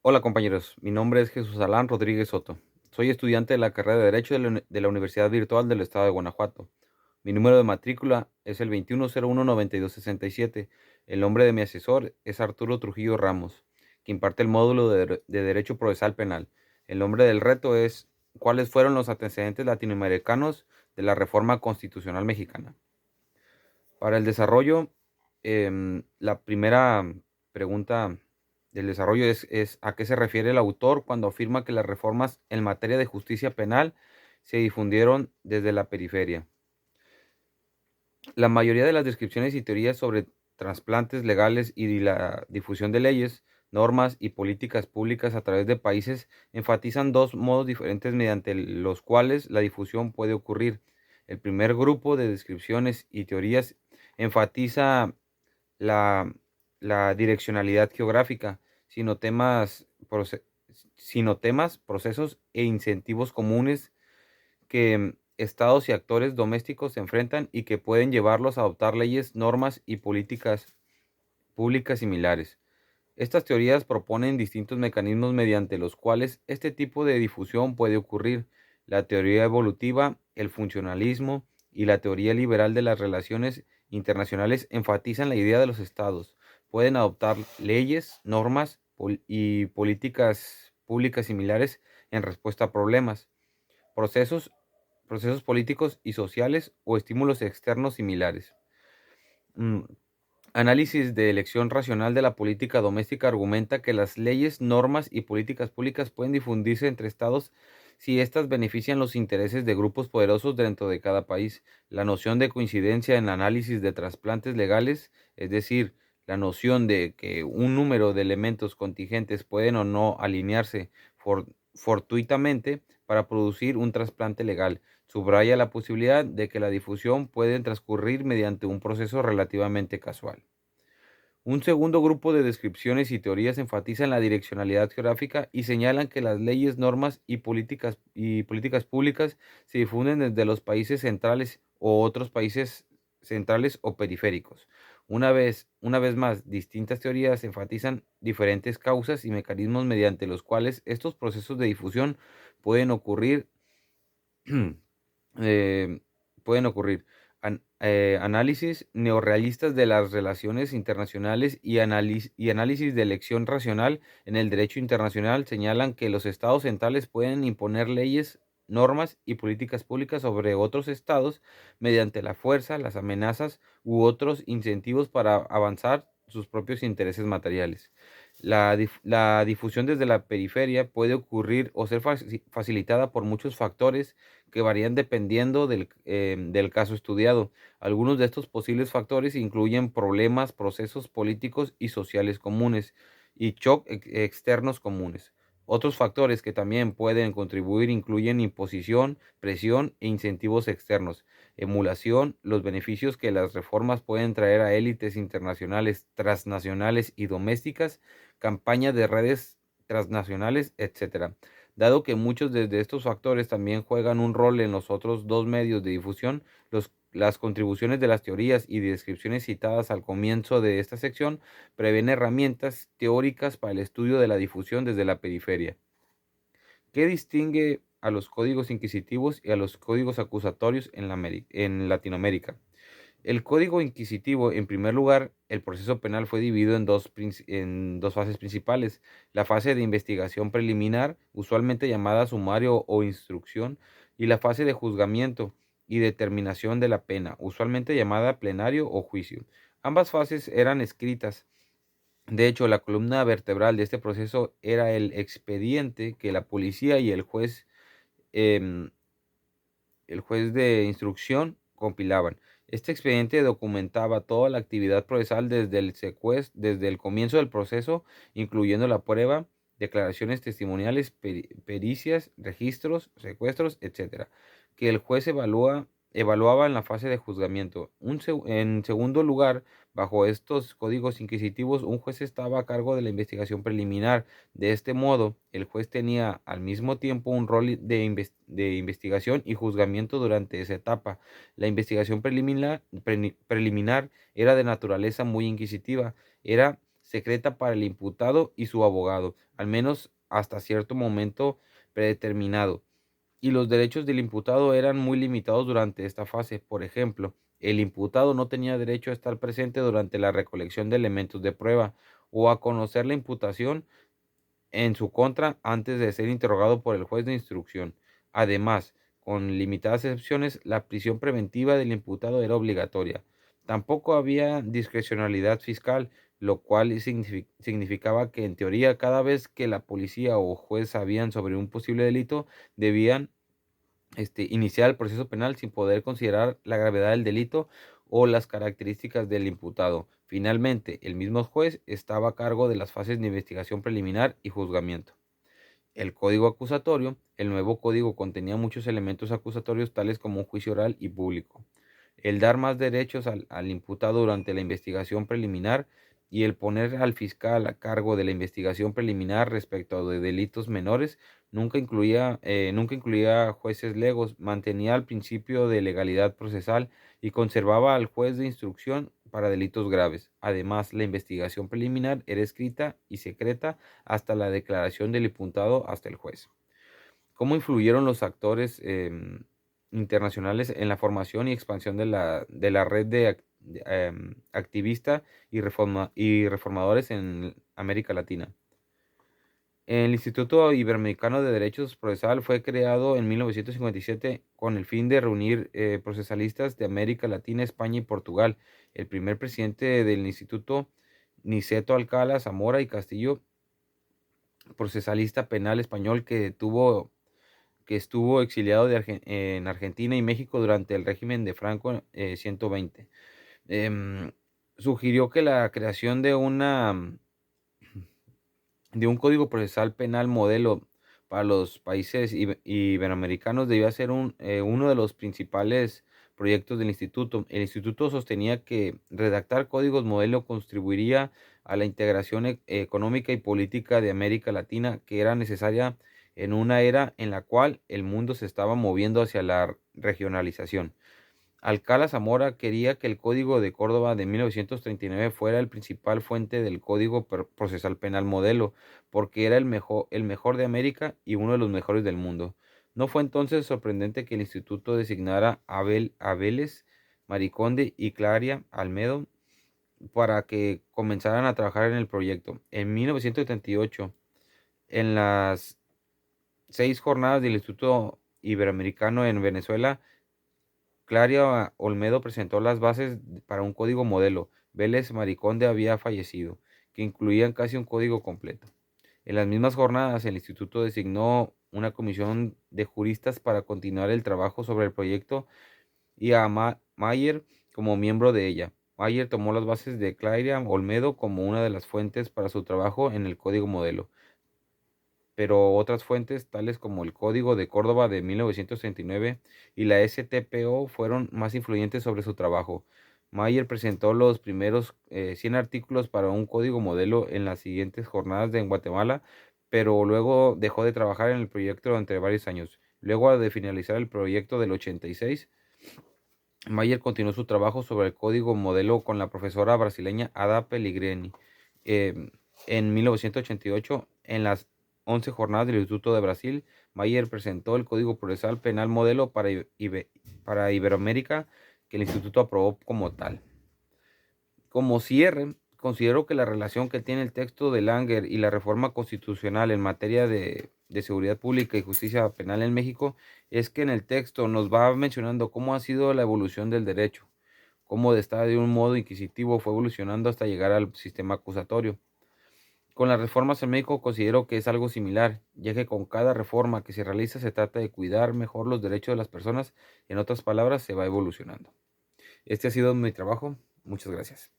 Hola compañeros, mi nombre es Jesús Alán Rodríguez Soto. Soy estudiante de la carrera de Derecho de la Universidad Virtual del Estado de Guanajuato. Mi número de matrícula es el 2101-9267. El nombre de mi asesor es Arturo Trujillo Ramos, que imparte el módulo de Derecho Procesal Penal. El nombre del reto es ¿cuáles fueron los antecedentes latinoamericanos de la reforma constitucional mexicana? Para el desarrollo, la primera pregunta del desarrollo es ¿a qué se refiere el autor cuando afirma que las reformas en materia de justicia penal se difundieron desde la periferia? La mayoría de las descripciones y teorías sobre trasplantes legales y la difusión de leyes, normas y políticas públicas a través de países enfatizan dos modos diferentes mediante los cuales la difusión puede ocurrir. El primer grupo de descripciones y teorías enfatiza la, la direccionalidad geográfica, sino temas, procesos e incentivos comunes que estados y actores domésticos se enfrentan y que pueden llevarlos a adoptar leyes, normas y políticas públicas similares. Estas teorías proponen distintos mecanismos mediante los cuales este tipo de difusión puede ocurrir. La teoría evolutiva, el funcionalismo y la teoría liberal de las relaciones internacionales enfatizan la idea de los estados. Pueden adoptar leyes, normas y políticas públicas similares en respuesta a problemas, procesos, procesos políticos y sociales o estímulos externos similares. Mm, Análisis de elección racional de la política doméstica argumenta que las leyes, normas y políticas públicas pueden difundirse entre estados si éstas benefician los intereses de grupos poderosos dentro de cada país. La noción de coincidencia en análisis de trasplantes legales, es decir, la noción de que un número de elementos contingentes pueden o no alinearse fortuitamente para producir un trasplante legal, subraya la posibilidad de que la difusión puede transcurrir mediante un proceso relativamente casual. Un segundo grupo de descripciones y teorías enfatizan la direccionalidad geográfica y señalan que las leyes, normas y políticas públicas se difunden desde los países centrales o otros países centrales o periféricos. Una vez más, distintas teorías enfatizan diferentes causas y mecanismos mediante los cuales estos procesos de difusión pueden ocurrir eh, pueden ocurrir. Análisis neorrealistas de las relaciones internacionales y análisis de elección racional en el derecho internacional señalan que los estados centrales pueden imponer leyes, normas y políticas públicas sobre otros estados mediante la fuerza, las amenazas u otros incentivos para avanzar sus propios intereses materiales. La difusión desde la periferia puede ocurrir o ser facilitada por muchos factores que varían dependiendo del caso estudiado. Algunos de estos posibles factores incluyen problemas, procesos políticos y sociales comunes y externos comunes. Otros factores que también pueden contribuir incluyen imposición, presión e incentivos externos, emulación, los beneficios que las reformas pueden traer a élites internacionales, transnacionales y domésticas, campañas de redes transnacionales, etcétera. Dado que muchos de estos factores también juegan un rol en los otros dos medios de difusión, las contribuciones de las teorías y descripciones citadas al comienzo de esta sección prevén herramientas teóricas para el estudio de la difusión desde la periferia. ¿Qué distingue a los códigos inquisitivos y a los códigos acusatorios en Latinoamérica? El código inquisitivo, en primer lugar, el proceso penal fue dividido en dos fases principales. La fase de investigación preliminar, usualmente llamada sumario o instrucción, y la fase de juzgamiento y determinación de la pena, usualmente llamada plenario o juicio. Ambas fases eran escritas. De hecho, la columna vertebral de este proceso era el expediente que la policía y em, el juez de instrucción compilaban. Este expediente documentaba toda la actividad procesal desde el comienzo del proceso, incluyendo la prueba, declaraciones testimoniales, pericias, registros, secuestros, etcétera, que el juez evaluaba en la fase de juzgamiento. En segundo lugar, bajo estos códigos inquisitivos, un juez estaba a cargo de la investigación preliminar. De este modo, el juez tenía al mismo tiempo un rol de investigación y juzgamiento durante esa etapa. La investigación preliminar era de naturaleza muy inquisitiva. Era secreta para el imputado y su abogado, al menos hasta cierto momento predeterminado, y los derechos del imputado eran muy limitados durante esta fase. Por ejemplo, el imputado no tenía derecho a estar presente durante la recolección de elementos de prueba o a conocer la imputación en su contra antes de ser interrogado por el juez de instrucción. Además, con limitadas excepciones, la prisión preventiva del imputado era obligatoria. Tampoco había discrecionalidad fiscal, lo cual significaba que en teoría cada vez que la policía o juez sabían sobre un posible delito, debían iniciar el proceso penal sin poder considerar la gravedad del delito o las características del imputado. Finalmente, el mismo juez estaba a cargo de las fases de investigación preliminar y juzgamiento. El código acusatorio. El nuevo código contenía muchos elementos acusatorios tales como un juicio oral y público, el dar más derechos al imputado durante la investigación preliminar y el poner al fiscal a cargo de la investigación preliminar respecto de delitos menores. Nunca incluía jueces legos, mantenía el principio de legalidad procesal y conservaba al juez de instrucción para delitos graves. Además, la investigación preliminar era escrita y secreta hasta la declaración del imputado hasta el juez. ¿Cómo influyeron los actores internacionales en la formación y expansión de la red de activistas y reformadores en América Latina? El Instituto Iberoamericano de Derechos Procesal fue creado en 1957 con el fin de reunir procesalistas de América Latina, España y Portugal. El primer presidente del instituto, Niceto Alcalá Zamora y Castillo, procesalista penal español que estuvo exiliado en Argentina y México durante el régimen de Franco 120. Em, Sugirió que la creación de un código procesal penal modelo para los países iberoamericanos debía ser uno de los principales proyectos del instituto. El instituto sostenía que redactar códigos modelo contribuiría a la integración económica y política de América Latina, que era necesaria en una era en la cual el mundo se estaba moviendo hacia la regionalización. Alcalá Zamora quería que el Código de Córdoba de 1939 fuera el principal fuente del Código Procesal Penal modelo, porque era el mejor de América y uno de los mejores del mundo. No fue entonces sorprendente que el instituto designara a Vélez Mariconde y Claria Almedo para que comenzaran a trabajar en el proyecto. En 1978, en las 6 jornadas del Instituto Iberoamericano en Venezuela, Claria Olmedo presentó las bases para un código modelo. Vélez Mariconde había fallecido, que incluían casi un código completo. En las mismas jornadas, el instituto designó una comisión de juristas para continuar el trabajo sobre el proyecto y a Mayer como miembro de ella. Mayer tomó las bases de Claria Olmedo como una de las fuentes para su trabajo en el código modelo, pero otras fuentes, tales como el Código de Córdoba de 1939 y la STPO, fueron más influyentes sobre su trabajo. Mayer presentó los primeros 100 artículos para un código modelo en las siguientes jornadas en Guatemala, pero luego dejó de trabajar en el proyecto durante varios años. Luego de finalizar el proyecto del 86, Mayer continuó su trabajo sobre el código modelo con la profesora brasileña Ada Pellegrini. Eh, en 1988, en las 11 jornadas del Instituto de Brasil, Mayer presentó el Código Procesal Penal Modelo para Iberoamérica, que el instituto aprobó como tal. Como cierre, considero que la relación que tiene el texto de Langer y la reforma constitucional en materia de seguridad pública y justicia penal en México es que en el texto nos va mencionando cómo ha sido la evolución del derecho, cómo de estar de un modo inquisitivo fue evolucionando hasta llegar al sistema acusatorio. Con las reformas en México considero que es algo similar, ya que con cada reforma que se realiza se trata de cuidar mejor los derechos de las personas, en otras palabras, se va evolucionando. Este ha sido mi trabajo. Muchas gracias.